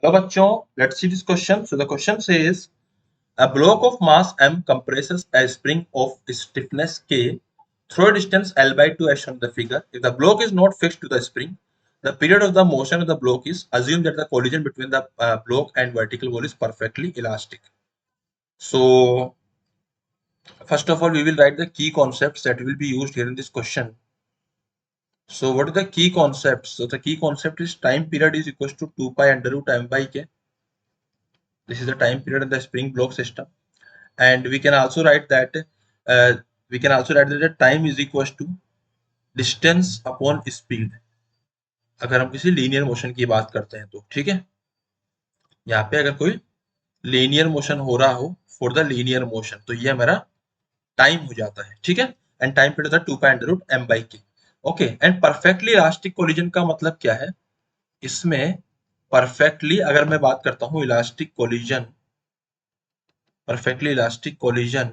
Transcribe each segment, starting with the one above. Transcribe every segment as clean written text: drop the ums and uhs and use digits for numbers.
तो बच्चों, let's see this question. So the question says a block of mass m compresses a spring of stiffness k through a distance L by 2 as shown in the figure. If the block is not fixed to the spring, the period of the motion of the block is assumed that the collision between the block and vertical wall is perfectly elastic. So first of all, we will write the key concepts that will be used here in this question. So what are the key concepts? So the key concept is time period is equals to 2 pi under root m by k. This is the time period in the spring block system. And we can also write that the time is equals to distance upon speed, अगर हम किसी linear motion की बात करते हैं तो, ठीक है। यहाँ पे अगर कोई लीनियर मोशन हो रहा हो फॉर द लीनियर मोशन, तो ये हमारा टाइम हो जाता है, ठीक है। एंड टाइम पीरियड होता है 2 pi under root m by k। Okay, and perfectly elastic collision का मतलब क्या है? इसमें परफेक्टली अगर मैं बात करता हूं elastic collision, perfectly elastic collision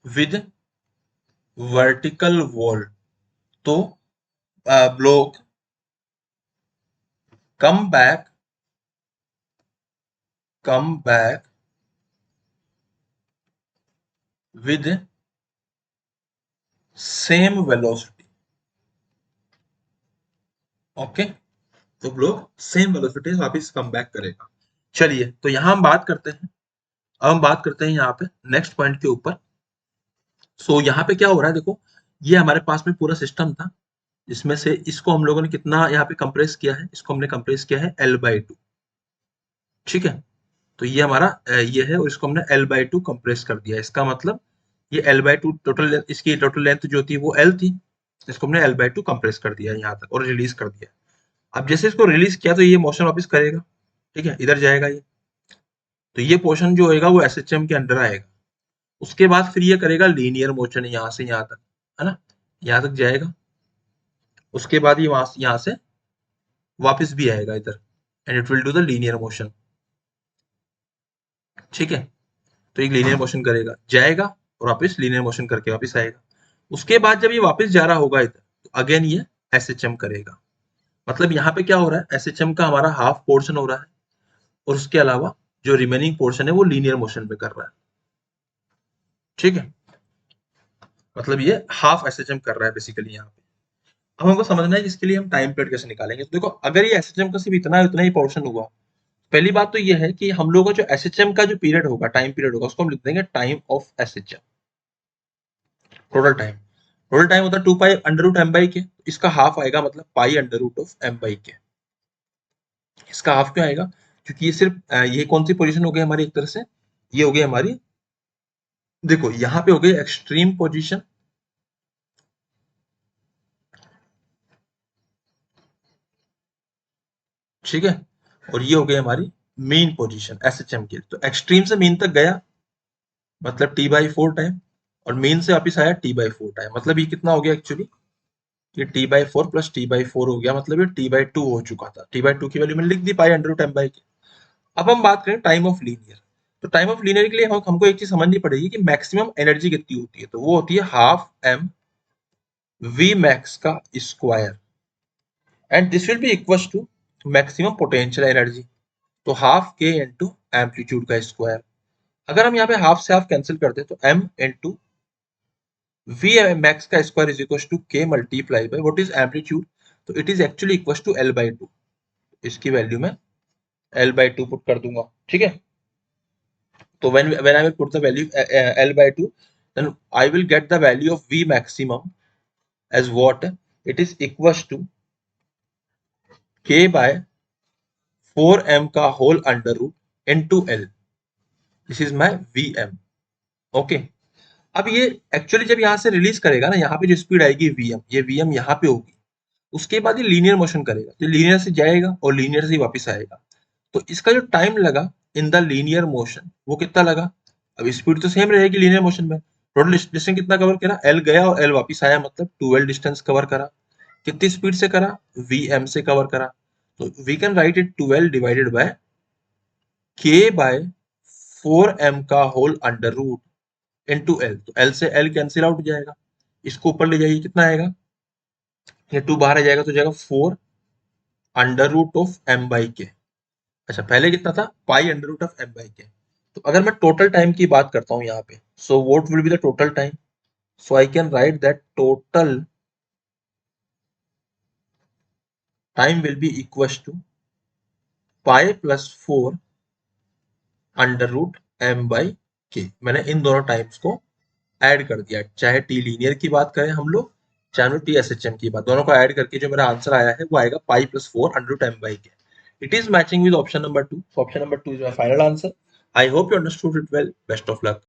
with vertical wall, तो block come back with same velocity। Okay, तो ब्लॉक सेम वेलोसिटी से वापस कम बैक करेगा। चलिए, तो यहां हम बात करते हैं, अब हम बात करते हैं यहाँ पे नेक्स्ट पॉइंट के ऊपर। सो यहाँ पे क्या हो रहा है, देखो ये हमारे पास में पूरा सिस्टम था, जिसमें से इसको हम लोगों ने कितना यहाँ पे कंप्रेस किया है, इसको हमने कंप्रेस किया है L/2, ठीक है। तो ये हमारा ये है, और इसको हमने L/2 कंप्रेस कर दिया। इसका मतलब ये L/2 टोटल, इसकी टोटल लेंथ जो थी वो L थी, इसको हमने L/2 कंप्रेस कर दिया यहाँ तक और रिलीज कर दिया। अब जैसे इसको रिलीज किया तो ये मोशन वापस करेगा, ठीक है, इधर जाएगा ये, तो ये पोर्शन जो होगा वो SHM के अंडर आएगा। उसके बाद फिर ये करेगा लीनियर मोशन यहाँ से यहाँ तक, है ना, यहाँ तक जाएगा। उसके बाद ये वहां यहाँ से वापस भी आएगा इधर, and it will do the linear motion, ठीक है। तो एक लीनियर मोशन करेगा, जाएगा और वापस लीनियर मोशन करके वापस आएगा। उसके बाद जब ये वापस जा रहा होगा इधर, तो अगेन ये SHM करेगा। मतलब यहाँ पे क्या हो रहा है, SHM का हमारा हाफ पोर्शन हो रहा है, और उसके अलावा जो रिमेनिंग पोर्शन है वो लीनियर मोशन पे कर रहा है, ठीक है। मतलब ये हाफ SHM कर रहा है बेसिकली यहाँ पे। अब हमको समझना है कि इसके लिए हम टाइम पीरियड कैसे निकालेंगे। तो देखो, अगर ये SHM का सिर्फ इतना ही पोर्शन हुआ, पहली बात तो ये है कि हम लोगों का जो SHM का जो पीरियड होगा, टाइम पीरियड होगा, उसको हम लिख देंगे time of SHM, total time. Total time होता है 2 pi under root m by k, इसका हाफ आएगा, मतलब pi under root of m by k। इसका हाफ क्यों आएगा? क्योंकि ये सिर्फ ये कौन सी पोजीशन हो गई हमारी, एक तरह से ये हो गई हमारी, देखो यहाँ पे हो गई एक्सट्रीम पोजीशन, ठीक है, और ये हो गई हमारी मीन पोजीशन SHM की। तो एक्सट्रीम से मीन तक गया, मतलब T/4 टाइम, और मीन से वापिस आया T/4 टाइम। मतलब ये कितना हो गया एक्चुअली, ये T/4 प्लस T/4 हो गया, मतलब ये T/2 हो चुका था। T/2 की वैल्यू मैंने लिख दी pi under root m by k। अब हम बात करें टाइम ऑफ लीनियर। तो टाइम ऑफ लीनियर के लिए हमको एक चीज समझनी पड़ेगी कि मैक्सिमम एनर्जी कितनी होती है, तो वो होती है हाफ m v max का square, and this will be equal to maximum potential energy, तो हाफ k इंटू एम्पलीट्यूड का स्क्वायर। अगर हम यहाँ पे हाफ से हाफ कैंसिल करते हैं तो m इंटू v max का square is equal to k multiply by what is amplitude, तो it is actually equal to L/2। इसकी वैल्यू मैं L/2 पुट कर दूंगा, ठीक है। तो when I will put the value L/2, then I will get the value of V maximum as what? It is equals to K by 4m का whole under root into L। This is my Vm, okay. अब ये actually जब यहाँ से release करेगा ना, यहाँ पे जो स्पीड आएगी Vm, ये Vm यहाँ पे होगी। उसके बाद ये लीनियर मोशन करेगा, तो लीनियर से जाएगा और लीनियर से वापस आएगा। तो इसका जो टाइम लगा इन द लीनियर मोशन वो कितना लगा? अब स्पीड तो सेम रहेगी लीनियर मोशन में। टोटल डिस्टेंस कितना कवर करा? L गया और L वापस आया, मतलब 12 डिस्टेंस कवर करा। कितनी स्पीड से करा? Vm से कवर करा। तो we can write it 12 divided by K by 4m का whole under root into L। तो L से L कैंसिल आउट जाएगा, इसको ऊपर ले जाइए, कितना आएगा? ये 2 बाहर आ जाएगा तो जाएगा 4 under root of m by k. अच्छा, पहले कितना था, pi under root of m by k. तो अगर मैं टोटल टाइम की बात करता हूं यहाँ पे, so what will be the total time, so I can write that total time will be equal to pi plus 4 under root m by k. मैंने इन दोनों टाइम्स को ऐड कर दिया, चाहे टी लीनियर की बात करें हम लोग, चाहे हम लोग टी एस एच एम की बात, दोनों को ऐड करके जो मेरा आंसर आया है वो आएगा pi plus 4 under root m by k. It is matching with option number 2, so option number 2 is my final answer. I hope you understood it well. Best of luck.